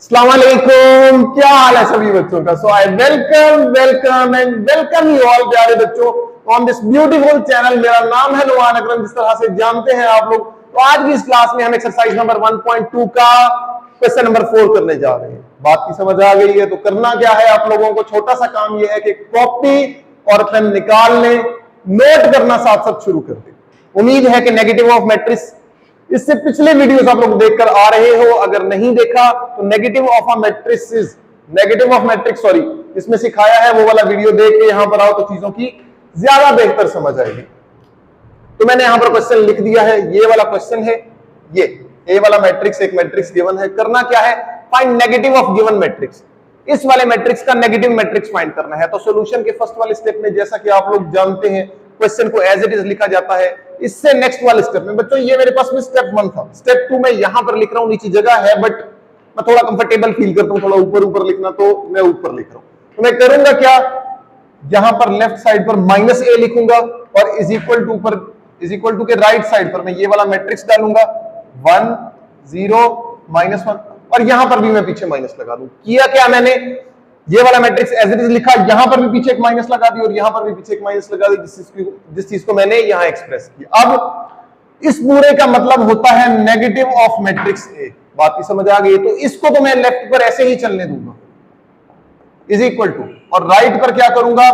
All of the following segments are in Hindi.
अस्सलाम वालेकुम, क्या हाल है सभी बच्चों का। सो आई वेलकम यू ऑल प्यारे बच्चों ऑन दिस ब्यूटीफुल चैनल। मेरा नाम है नुमान अकरम, जिस तरह से जानते हैं आप लोग। तो आज की इस क्लास में हम एक्सरसाइज नंबर 1.2 का क्वेश्चन नंबर 4 करने जा रहे हैं। बात की समझ आ गई है? तो करना क्या है आप लोगों को, छोटा सा काम यह है कि कॉपी और पेन निकाल लें, नोट करना साथ साथ शुरू कर दें। उम्मीद है कि नेगेटिव ऑफ मैट्रिक्स इससे पिछले वीडियोस आप लोग देखकर आ रहे हो। अगर नहीं देखा तो negative of a matrix sorry, इसमें सिखाया है, वो वाला वीडियो देख के यहां पर आओ तो चीजों की ज्यादा बेहतर समझ आएगी। तो मैंने यहां पर क्वेश्चन लिख दिया है, ये वाला क्वेश्चन है। ये ए वाला मैट्रिक्स, एक मैट्रिक्स गिवन है। करना क्या है, find negative of given matrix. इस वाले मैट्रिक्स का नेगेटिव मैट्रिक्स फाइंड करना है। तो सॉल्यूशन के फर्स्ट वाले स्टेप में, जैसा कि आप लोग जानते हैं, क्वेश्चन को एज इट इज लिखा जाता है। इससे नेक्स्ट वाले स्टेप में बच्चों, ये मेरे पास में स्टेप 1 था, स्टेप 2 में यहां पर लिख रहा हूं, नीचे जगह है बट मैं थोड़ा कंफर्टेबल फील करता हूं थोड़ा ऊपर ऊपर लिखना, तो मैं ऊपर लिख रहा हूं। तो मैं करूंगा क्या, यहां पर लेफ्ट साइड पर -a लिखूंगा और इज इक्वल टू के राइट साइड पर मैं ये वाला मैट्रिक्स डालूंगा 1 0 -1, और यहां पर भी मैं पीछे माइनस लगा दूं। किया क्या मैंने, ये वाला मैट्रिक्स एज इट इज लिखा, यहां पर भी पीछे एक माइनस लगा दी और यहां पर भी पीछे एक माइनस लगा दी, जिस चीज को मैंने यहां एक्सप्रेस किया। अब इस पूरे का मतलब होता है नेगेटिव ऑफ मैट्रिक्स ए। बात की समझ आ गई? तो इसको तो मैं लेफ्ट पर ऐसे ही चलने दूंगा, इज इक्वल टू, और राइट पर क्या करूंगा,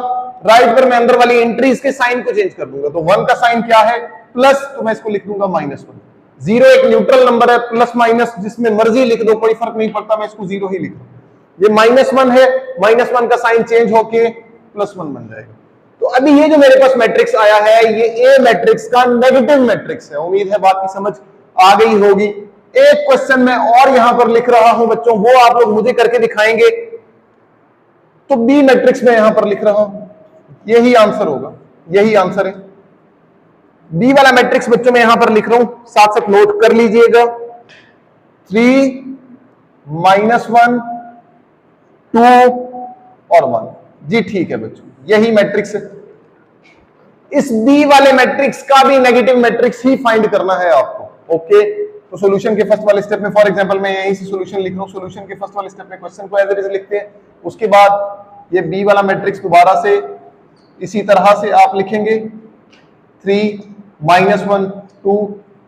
राइट पर मैं अंदर वाली एंट्रीज के साइन को चेंज कर दूंगा। तो 1 का साइन क्या है, प्लस, तो मैं इसको लिख दूंगा -1। 0 एक न्यूट्रल नंबर है, प्लस माइनस जिसमें मर्जी लिख दो, कोई फर्क नहीं पड़ता, मैं इसको 0 ही लिख रहा हूं। ये -1 है, -1 का साइन चेंज होके +1 बन जाएगा। तो अभी ये जो मेरे पास मैट्रिक्स आया है, ये ए मैट्रिक्स का नेगेटिव मैट्रिक्स है। उम्मीद है बात की समझ आ गई होगी। एक क्वेश्चन मैं और यहां पर लिख रहा हूं बच्चों, वो आप लोग मुझे करके दिखाएंगे। तो बी मैट्रिक्स में यहां पर लिख रहा हूं, यही आंसर होगा, यही आंसर है। बी वाला मैट्रिक्स बच्चों मैं यहां पर लिख रहा हूं, साथ साथ नोट कर लीजिएगा। 3 -1 2 और 1, जी ठीक है बच्चों, यही मैट्रिक्स है। इस बी वाले मैट्रिक्स का भी नेगेटिव मैट्रिक्स ही फाइंड करना है आपको। ओके, तो सॉल्यूशन के फर्स्ट वाले स्टेप में, फॉर एग्जांपल मैं यहीं से सॉल्यूशन लिख रहा हूं, सॉल्यूशन के फर्स्ट वाले स्टेप में क्वेश्चन को एज इट इज लिखते हैं। उसके बाद ये बी वाला मैट्रिक्स दोबारा से इसी तरह से आप लिखेंगे, 3 -1 2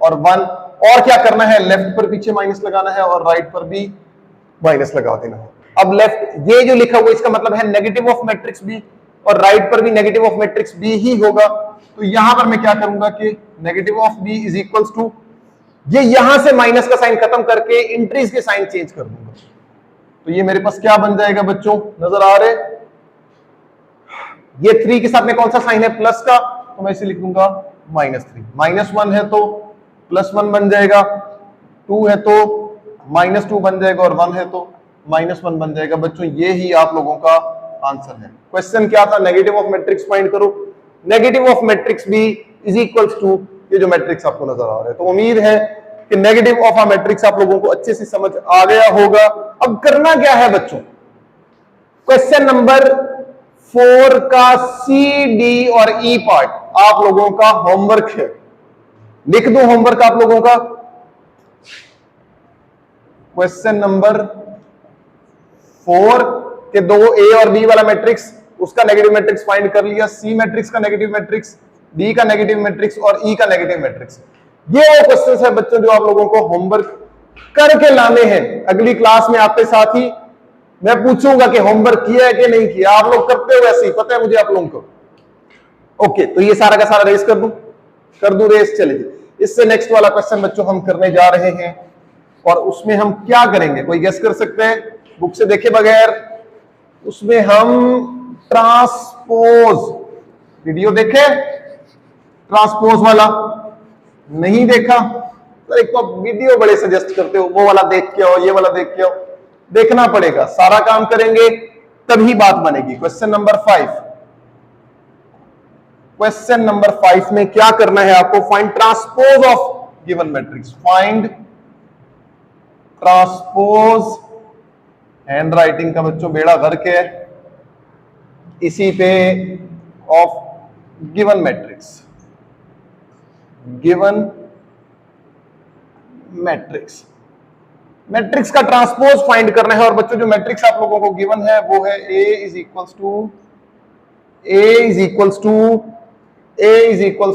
और 1। और क्या करना है, लेफ्ट पर पीछे माइनस लगाना है और राइट पर भी माइनस लगा देना है। अब लेफ्ट ये जो लिखा हुआ, इसका मतलब है नेगेटिव ऑफ मैट्रिक्स बी, और राइट पर भी नेगेटिव ऑफ मैट्रिक्स बी ही होगा। तो यहां पर मैं क्या करूंगा कि negative of B is equals to, ये यहां से माइनस का साइन खत्म करके इंट्रीज के साइन चेंज कर दूंगा। तो ये मेरे पास क्या बन जाएगा बच्चों, नजर आ रहे, ये 3 के साथ में कौन सा साइन है, प्लस का, तो मैं इसे लिख दूंगा -3। -1 है तो +1 बन जाएगा, 2 है तो -2 बन जाएगा, और 1 है तो -1 बन जाएगा। बच्चों ये ही आप लोगों का आंसर है। क्वेश्चन क्या था, नेगेटिव ऑफ मैट्रिक्स फाइंड करो। Negative of matrix B is equals to, ये जो मैट्रिक्स आपको नजर आ रहा है। तो उम्मीद है कि नेगेटिव ऑफ अ मैट्रिक्स आप लोगों को अच्छे से समझ आ गया होगा। अब करना क्या है बच्चों, क्वेश्चन नंबर 4 का सी डी और ई पार्ट आप लोगों का होमवर्क है। लिख दूं होमवर्क आप लोगों का, क्वेश्चन नंबर 4 के 2 ए और बी वाला मैट्रिक्स, उसका नेगेटिव मैट्रिक्स फाइंड कर लिया, सी मैट्रिक्स का नेगेटिव मैट्रिक्स, डी का नेगेटिव मैट्रिक्स और ई का नेगेटिव मैट्रिक्स। ये वो क्वेश्चंस है बच्चों जो आप लोगों को होमवर्क करके लाने हैं। अगली क्लास में आपके साथ ही मैं पूछूंगा कि होमवर्क किया है कि नहीं किया। आप लोग करते हो ऐसे ही, पता है मुझे आप लोगों को। ओके, तो ये सारा का सारा रेस कर दूं रेस, चलिए। इससे नेक्स्ट वाला क्वेश्चन बच्चों हम करने जा रहे हैं, और उसमें हम क्या करेंगे, कोई गेस कर सकते हैं बुक से देखे बगैर? उसमें हम ट्रांसपोज, वीडियो देखे ट्रांसपोज वाला, नहीं देखा तो एक तो वीडियो बड़े सजेस्ट करते हो, वो वाला देख के आओ, ये वाला देख के आओ, देखना पड़ेगा, सारा काम करेंगे तभी बात बनेगी। क्वेश्चन नंबर 5, क्वेश्चन नंबर 5 में क्या करना है आपको, find transpose of given matrix. Find transpose, hand writing का बच्चों बेड़ा गर्क है इसी पे, of given matrix, given matrix. Matrix का ट्रांसपोज फाइंड करना है। और बच्चों जो मैट्रिक्स आप लोगों को गिवन है वो है A इज इक्वल्स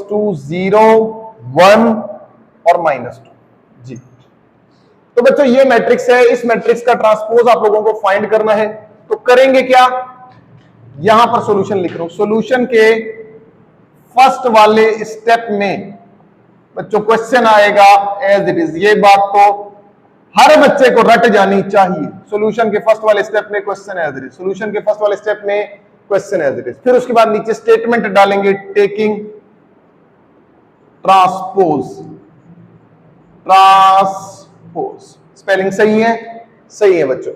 टू 0 1 और -2 जी। तो बच्चों ये मैट्रिक्स है, इस मैट्रिक्स का ट्रांसपोज आप लोगों को फाइंड करना है। तो करेंगे क्या, यहां पर सॉल्यूशन लिख रहा हूं। सॉल्यूशन के फर्स्ट वाले स्टेप में बच्चों क्वेश्चन आएगा एज इट इज। ये बात तो हर बच्चे को रट जानी चाहिए। सॉल्यूशन के फर्स्ट वाले स्टेप में question as it is, solution के फर्स्ट वाले स्टेप में क्वेश्चन एज इट इज। फिर उसके बाद नीचे स्टेटमेंट डालेंगे टेकिंग ट्रांसपोज। स्पेलिंग सही है? सही है बच्चों।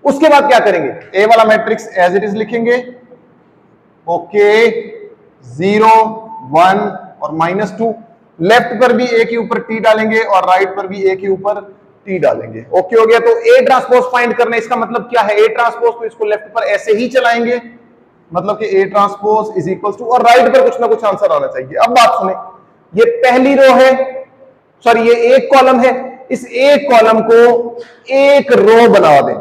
उसके बाद क्या करेंगे, ए वाला मैट्रिक्स एज इट इज लिखेंगे। ओके, 0 1 और -2। लेफ्ट पर भी ए के ऊपर टी डालेंगे और राइट पर भी ए के ऊपर टी डालेंगे। ओके हो गया। तो ए ट्रांसपोज फाइंड करना, इसका मतलब क्या है, ए ट्रांसपोज तो इसको लेफ्ट पर ऐसे ही चलाएंगे, मतलब कि A transpose is equal to, और राइट पर कुछ ना कुछ आंसर आना चाहिए। अब बात सुने, ये पहली रो है, सॉरी ये एक कॉलम है, इस एक कॉलम को एक रो बना दें,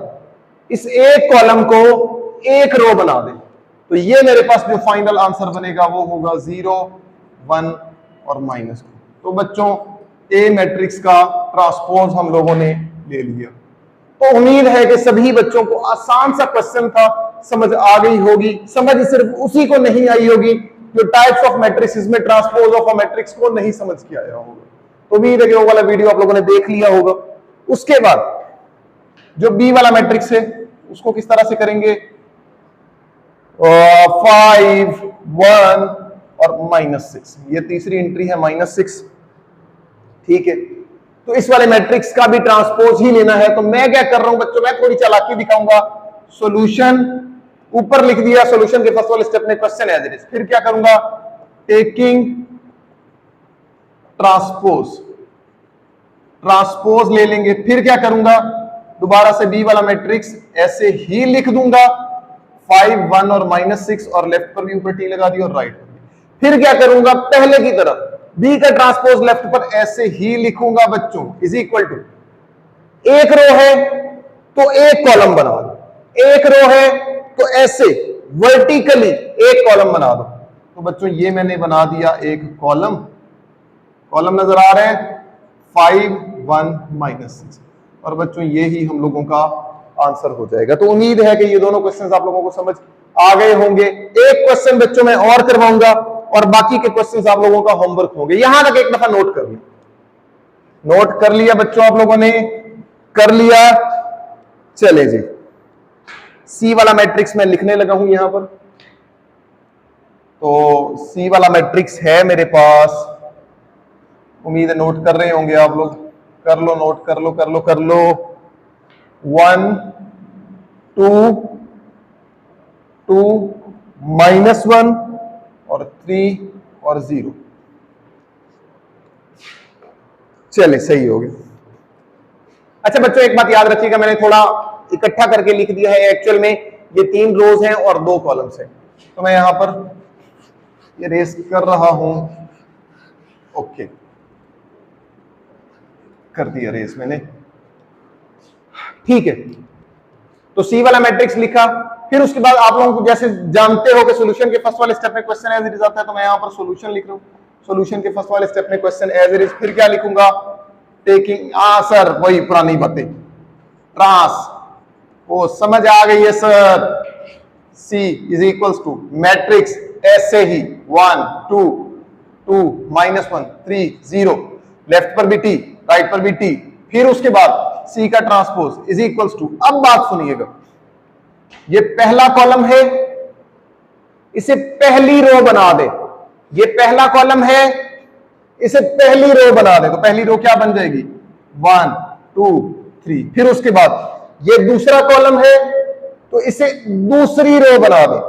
इस एक कॉलम को एक रो बना दें। तो ये मेरे पास जो फाइनल आंसर बनेगा वो होगा 0 1 और -2। तो बच्चों ए मैट्रिक्स का ट्रांसपोज हम लोगों ने ले लिया। तो उम्मीद है कि सभी बच्चों को आसान सा क्वेश्चन था, समझ आ गई होगी। समझ सिर्फ उसी को नहीं आई होगी जो टाइप्स ऑफ मैट्रिक्स में ट्रांसपोज ऑफ अ मैट्रिक्स को नहीं समझ के आया होगा। तो उम्मीद है कि वो वाला वीडियो आप लोगों ने देख लिया होगा। उसके बाद जो बी वाला मैट्रिक्स है उसको किस तरह से करेंगे, 5 1 और -6। ये तीसरी एंट्री है -6, ठीक है। तो इस वाले मैट्रिक्स का भी ट्रांसपोज ही लेना है। तो मैं क्या कर रहा हूं बच्चों, मैं थोड़ी चालाकी दिखाऊंगा। सॉल्यूशन ऊपर लिख दिया, सॉल्यूशन के फर्स्ट वाले स्टेप में क्वेश्चन एज इट इज। फिर क्या करूंगा, टेकिंग ट्रांसपोज ले लेंगे। फिर क्या करूंगा, दोबारा से बी वाला मैट्रिक्स ऐसे ही लिख दूंगा, 5 1 और -6, और लेफ्ट पर भी ऊपर टी लगा दी और राइट पर भी। फिर क्या करूंगा, पहले की तरह बी का ट्रांसपोज लेफ्ट पर ऐसे ही लिखूंगा बच्चों, इज इक्वल टू, एक रो है तो एक कॉलम बना दो, एक रो है तो ऐसे वर्टिकली एक कॉलम बना दो। तो बच्चों ये मैंने बना दिया एक कॉलम, कॉलम नजर आ रहे हैं, 5 1 -6। और बच्चों ये ही हम लोगों का आंसर हो जाएगा। तो उम्मीद है कि ये दोनों क्वेश्चंस आप लोगों को समझ आ गए होंगे। एक क्वेश्चन बच्चों मैं और करवाऊंगा और बाकी के क्वेश्चंस आप लोगों का होमवर्क होंगे। यहां तक एक दफा नोट कर लिया, नोट कर लिया बच्चों, आप लोगों ने कर लिया। चले जी, सी वाला मैट्रिक्स मैं लिखने लगा हूं यहां पर। तो सी वाला मैट्रिक्स है मेरे पास, उम्मीद है नोट कर रहे होंगे आप लोग। कर लो, नोट कर लो, कर लो, कर लो। 1 2 2 -1 और 3 और 0। चले, सही हो गया। अच्छा बच्चों एक बात याद रखिएगा, मैंने थोड़ा इकट्ठा करके लिख दिया है। एक्चुअल में ये 3 रोज हैं और 2 कॉलम्स हैं। तो मैं यहां पर ये रेस कर रहा हूं। ओके, कर दिया रेस मैंने, ठीक है। तो सी वाला मैट्रिक्स लिखा। फिर उसके बाद आप लोगों को जैसे जानते हो कि सॉल्यूशन के फर्स्ट वाले स्टेप में क्वेश्चन एज इट इज आता है, तो मैं यहां पर सॉल्यूशन लिख रहा हूं। सॉल्यूशन के फर्स्ट वाले स्टेप में क्वेश्चन एज इट इज। फिर क्या लिखूंगा, टेकिंग, सर वही पुरानी बातें, ट्रांस, वो समझ आ गई है sir. C is equals to matrix ऐसे ही 1 2 2 -1 3 0, लेफ्ट पर भी टी, राइट पर भी टी। फिर उसके बाद सी का ट्रांसपोज इज इक्वल्स टू, अब बात सुनिएगा, ये पहला कॉलम है, इसे पहली रो बना दे। ये पहला कॉलम है, इसे पहली रो बना दे। तो पहली रो क्या बन जाएगी, 1 2 3। फिर उसके बाद ये दूसरा कॉलम है, तो इसे दूसरी रो बना दे।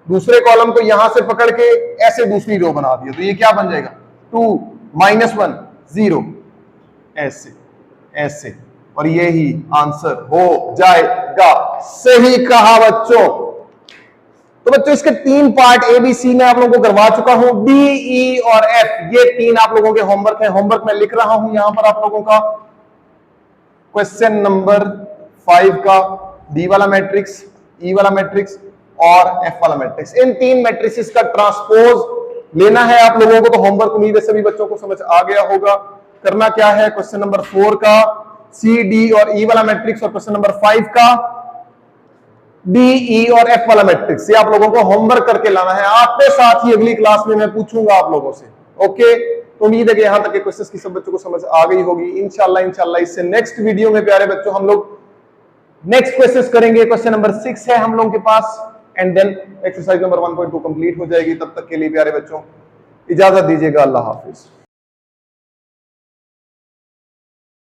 दूसरे कॉलम को यहां से पकड़ के ऐसे दूसरी रो बना दिया। तो ये क्या बन जाएगा, 2 -1 0, ऐसे ऐसे, और यही आंसर हो जाएगा। सही कहा बच्चों। तो बच्चों इसके 3 पार्ट ए बी सी में आप लोगों को करवा चुका हूं। डी ई और एफ ये 3 आप लोगों के होमवर्क है। होमवर्क मैं लिख रहा हूं यहां पर आप लोगों का। क्वेश्चन नंबर 5 का डी वाला मैट्रिक्स, ई वाला मैट्रिक्स और एफ वाला मैट्रिक्स, इन तीन मैट्रिक्स का ट्रांसपोज लेना है आप लोगों को। तो होमवर्क उम्मीद है सभी बच्चों को समझ आ गया होगा। करना क्या है, क्वेश्चन नंबर 4 का सी, डी और ई वाला मैट्रिक्स और क्वेश्चन नंबर 5 का डी, ई और एफ वाला मैट्रिक्स, ये आप लोगों को होमवर्क करके लाना है। आपके साथ ही अगली क्लास में मैं पूछूंगा आप लोगों से। ओके, तो उम्मीद है कि यहां तक के क्वेश्चंस की सब बच्चों को समझ आ गई होगी। इंशाल्लाह इससे नेक्स्ट वीडियो में प्यारे बच्चों हम लोग नेक्स्ट क्वेश्चंस करेंगे। क्वेश्चन नंबर 6 है हम लोगों के पास and then exercise number 1.2 complete हो जाएगी। तब तक के लिए प्यारे बच्चों इजाजत दीजिएगा। अल्लाह हाफिज।